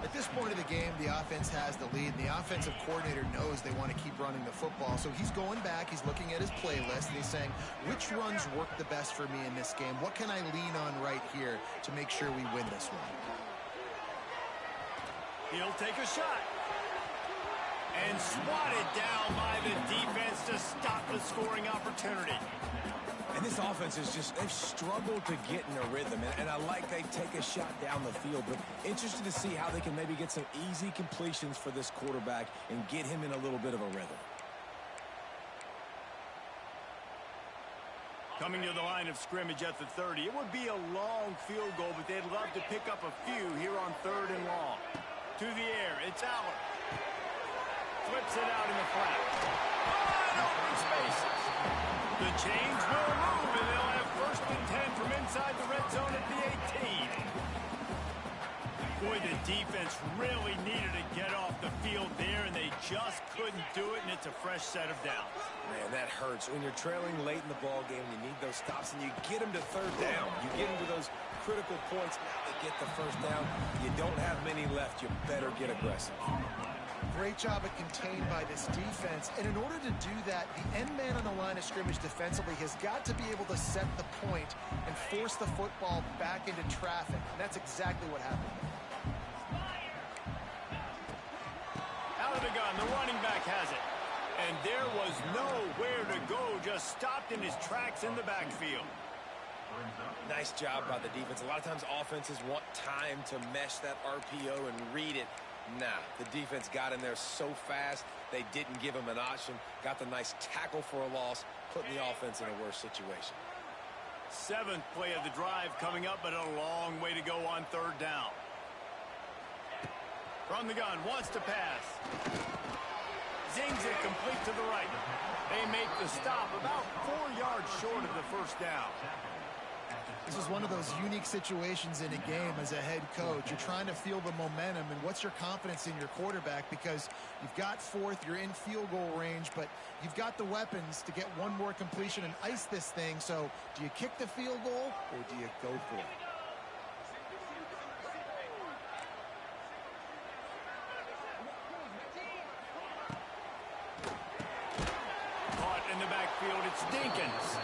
At this point of the game, the offense has the lead. The offensive coordinator knows they want to keep running the football. So he's going back, he's looking at his playlist, and he's saying, which runs work the best for me in this game? What can I lean on right here to make sure we win this one? He'll take a shot. And swatted down by the defense to stop the scoring opportunity. And this offense is just, they've struggled to get in a rhythm. And I like they take a shot down the field, but interested to see how they can maybe get some easy completions for this quarterback and get him in a little bit of a rhythm. Coming to the line of scrimmage at the 30. It would be a long field goal, but they'd love to pick up a few here on 3rd and long. To the air, it's Allen. Flips it out in the flat. Wide open spaces. The chains will move, and they'll have 1st and 10 from inside the red zone at the 18. Boy, the defense really needed to get off the field there, and they just couldn't do it, and it's a fresh set of downs. Man, that hurts. When you're trailing late in the ball game, you need those stops, and you get them to 3rd down. You get them to those critical points. Now they get the 1st down. You don't have many left. You better get aggressive. Great job at contained by this defense. And in order to do that, the end man on the line of scrimmage defensively has got to be able to set the point and force the football back into traffic. And that's exactly what happened. Out of the gun, the running back has it. And there was nowhere to go, just stopped in his tracks in the backfield. Nice job by the defense. A lot of times offenses want time to mesh that RPO and read it. Nah, the defense got in there so fast, they didn't give him an option. Got the nice tackle for a loss, putting the offense in a worse situation. 7th play of the drive coming up, but a long way to go on 3rd down. From the gun, wants to pass. Zings it complete to the right. They make the stop about 4 yards short of the 1st down. This is one of those unique situations in a game as a head coach. You're trying to feel the momentum, and what's your confidence in your quarterback? Because you've got 4th, you're in field goal range, but you've got the weapons to get one more completion and ice this thing. So do you kick the field goal or do you go for it? Caught in the backfield, it's Dinkins.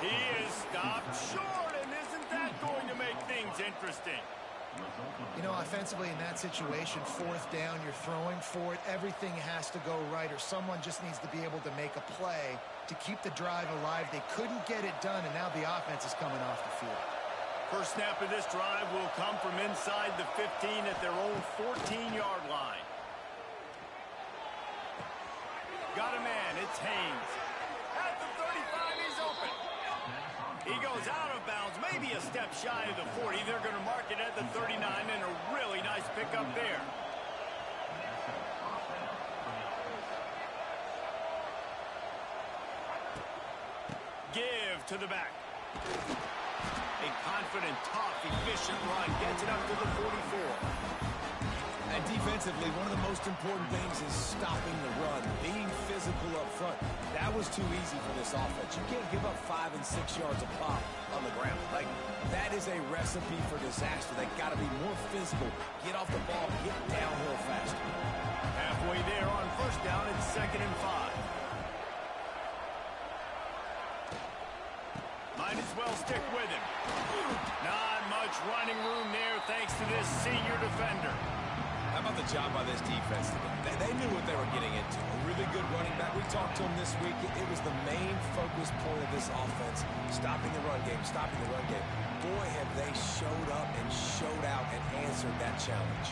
He is stopped short, and isn't that going to make things interesting? You know, offensively in that situation, 4th down, you're throwing for it. Everything has to go right, or someone just needs to be able to make a play to keep the drive alive. They couldn't get it done, and now the offense is coming off the field. First snap of this drive will come from inside the 15 at their own 14-yard line. Got a man, it's Haynes. At the 35, he's open. He goes out of bounds, maybe a step shy of the 40. They're going to mark it at the 39, and a really nice pickup there. Give to the back. A confident, tough, efficient run gets it up to the 44. And defensively, one of the most important things is stopping the run, being physical up front. That was too easy for this offense. You can't give up 5 and 6 yards a pop on the ground. Like, that is a recipe for disaster. They got to be more physical, get off the ball, get downhill faster. Halfway there on 1st down, it's 2nd and 5. Might as well stick with him. Not much running room there thanks to this senior defender. How about the job by this defense today? They knew what they were getting into. A really good running back. We talked to him this week. It was the main focus point of this offense. Stopping the run game, stopping the run game. Boy, have they showed up and showed out and answered that challenge.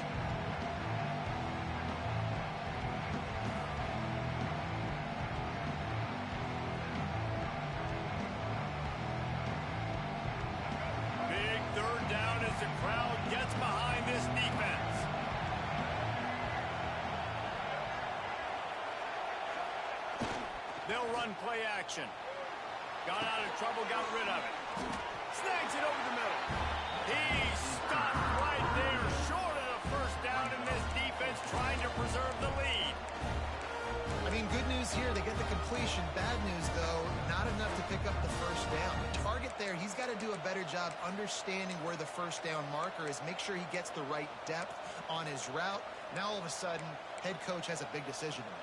Big 3rd down as the crowd gets behind this defense. They'll run play action. Got out of trouble, got rid of it. Snags it over the middle. He stopped right there, short of the first down, and this defense trying to preserve the lead. I mean, good news here, they get the completion. Bad news, though, not enough to pick up the first down. The target there, he's got to do a better job understanding where the first down marker is, make sure he gets the right depth on his route. Now, all of a sudden, head coach has a big decision to make.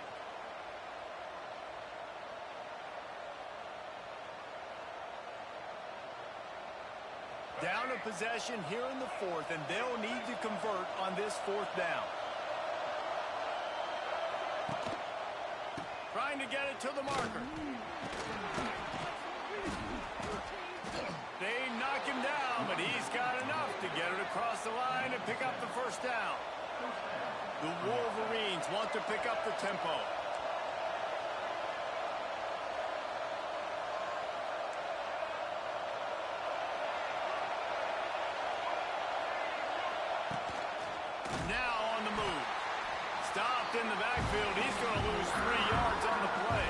Down a possession here in the fourth, and they'll need to convert on this fourth down. Trying to get it to the marker. They knock him down, but he's got enough to get it across the line and pick up the first down. The Wolverines want to pick up the tempo. Now on the move. Stopped in the backfield. He's going to lose 3 yards on the play.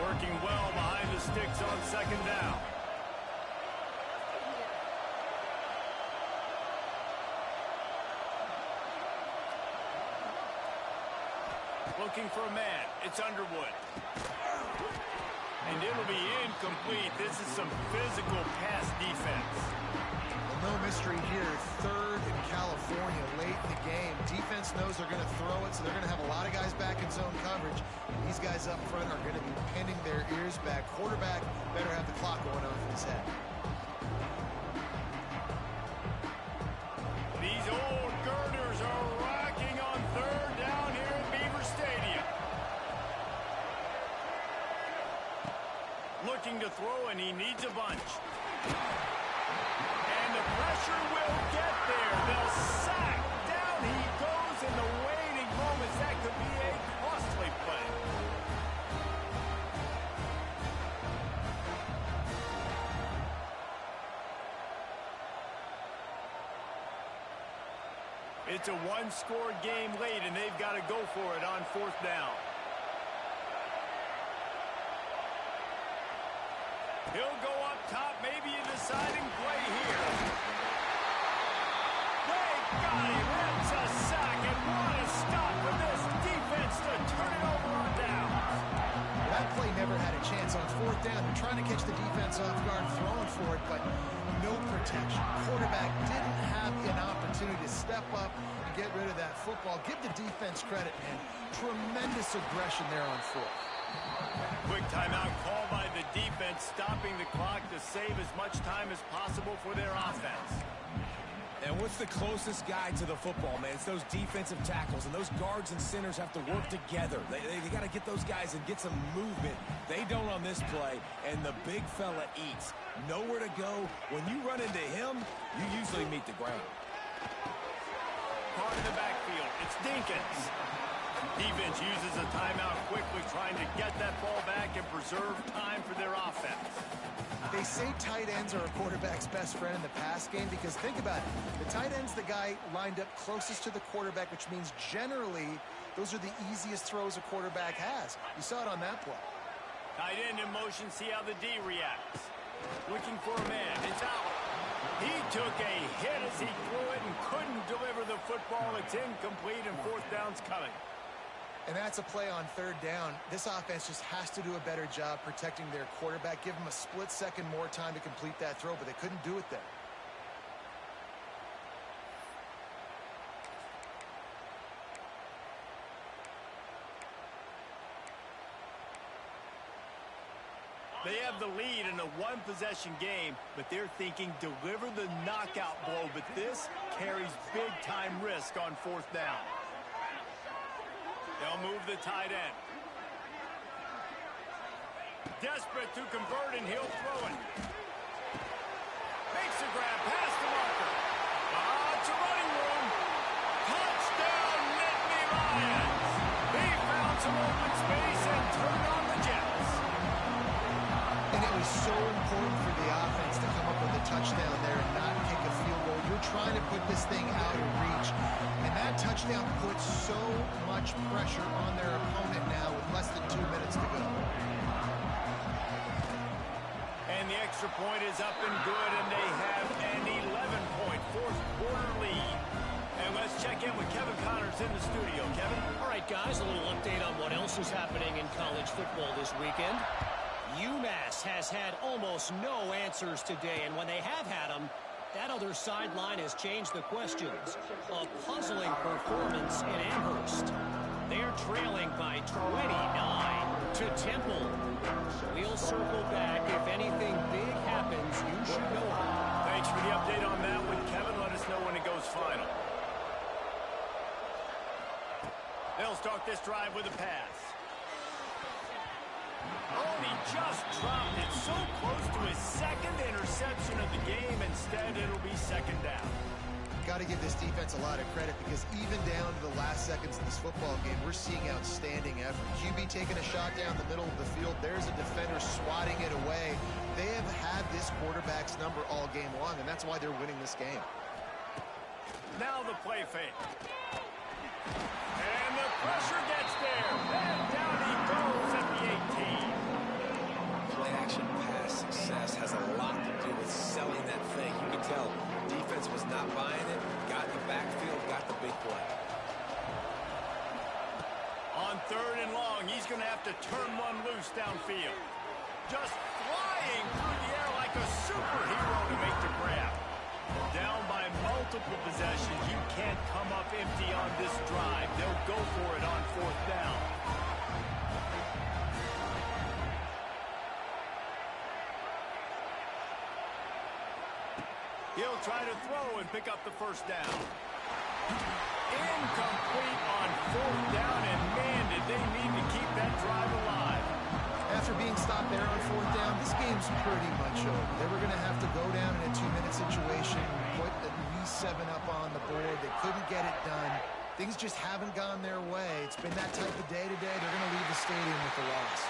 Working well behind the sticks on second down. Looking for a man. It's Underwood. And it'll be incomplete. This is some physical pass defense. Well, no mystery here. Third in California late in the game. Defense knows they're going to throw it, so they're going to have a lot of guys back in zone coverage. And these guys up front are going to be pinning their ears back. Quarterback better have the clock going off in his head. These old girders are rocking on third down here at Beaver Stadium. Looking to throw, and he needs a bunch. And the pressure will get there. They'll sack. Down he goes in the waiting moments. That could be a costly play. It's a one-score game late, and they've got to go for it on fourth down. He'll go up top, maybe a deciding play here. They got him. That's a sack, and what a stop for this defense to turn it over on downs. That play never had a chance on fourth down. They're trying to catch the defense off guard, throwing for it, but no protection. Quarterback didn't have an opportunity to step up and get rid of that football. Give the defense credit, man. Tremendous aggression there on fourth. Quick timeout called by the defense, stopping the clock to save as much time as possible for their offense. And what's the closest guy to the football, man? It's those defensive tackles, and those guards and centers have to work together. They got to get those guys and get some movement. They don't on this play, and the big fella eats. Nowhere to go. When you run into him, you usually meet the ground. Part of the backfield, it's Dinkins. Defense uses a timeout quickly, trying to get that ball back and preserve time for their offense. They say tight ends are a quarterback's best friend in the pass game because think about it. The tight end's the guy lined up closest to the quarterback, which means generally those are the easiest throws a quarterback has. You saw it on that play. Tight end in motion, see how the D reacts. Looking for a man, it's out. He took a hit as he threw it and couldn't deliver the football. It's incomplete, and fourth down's coming. And that's a play on third down. This offense just has to do a better job protecting their quarterback. Give them a split second more time to complete that throw, but they couldn't do it there. They have the lead in a one-possession game, but they're thinking deliver the knockout blow, but this carries big-time risk on fourth down. They'll move the tight end. Desperate to convert, and he'll throw it. Makes a grab past the marker. It's a running room. Touchdown, Nittany Lions. He found some open space and turned on the Jets. is so important for the offense to come up with a touchdown there and not kick a field goal. You're trying to put this thing out of reach, and that touchdown puts so much pressure on their opponent now with less than 2 minutes to go. And the extra point is up and good, and they have an 11-point fourth quarter lead. And let's check in with Kevin Connors in the studio. Kevin? All right, guys, a little update on what else is happening in college football this weekend. UMass has had almost no answers today, and when they have had them, that other sideline has changed the questions. A puzzling performance in Amherst. They're trailing by 29 to Temple. We'll circle back. If anything big happens, you should know about it. Thanks for the update on that one, Kevin. Let us know when it goes final. They'll start this drive with a pass. Oh, and he just dropped it so close to his second interception of the game. Instead, it'll be second down. Got to give this defense a lot of credit because even down to the last seconds of this football game, we're seeing outstanding effort. QB taking a shot down the middle of the field. There's a defender swatting it away. They have had this quarterback's number all game long, and that's why they're winning this game. Now the play fake. And the pressure gets there. And down he goes at the 18. Play-action pass success has a lot to do with selling that fake. You can tell defense was not buying it, got in the backfield, got the big play. On third and long, he's going to have to turn one loose downfield. Just flying through the air like a superhero to make the grab. Down by multiple possessions, you can't come up empty on this drive. They'll go for it on fourth down. He'll try to throw and pick up the first down. Incomplete on fourth down, and man, did they need to keep that drive alive. After being stopped there on fourth down, this game's pretty much over. They were going to have to go down in a 2-minute situation, put at least 7 up on the board. They couldn't get it done. Things just haven't gone their way. It's been that type of day today. They're going to leave the stadium with the loss.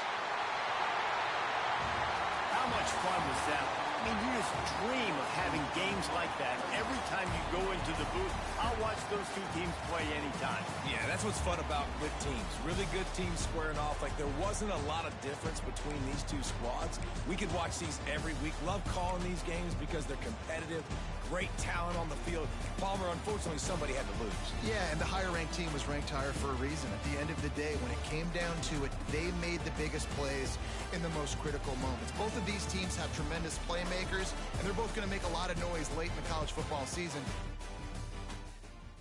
How much fun was that? I mean, you just dream of having games like that every time you go into the booth. I'll watch those two teams play anytime. Yeah, that's what's fun about good teams. Really good teams squaring off. Like, there wasn't a lot of difference between these two squads. We could watch these every week. Love calling these games because they're competitive. Great talent on the field. Palmer, unfortunately, somebody had to lose. Yeah, and the higher-ranked team was ranked higher for a reason. At the end of the day, when it came down to it, they made the biggest plays in the most critical moments. Both of these teams have tremendous playmakers, and they're both going to make a lot of noise late in the college football season.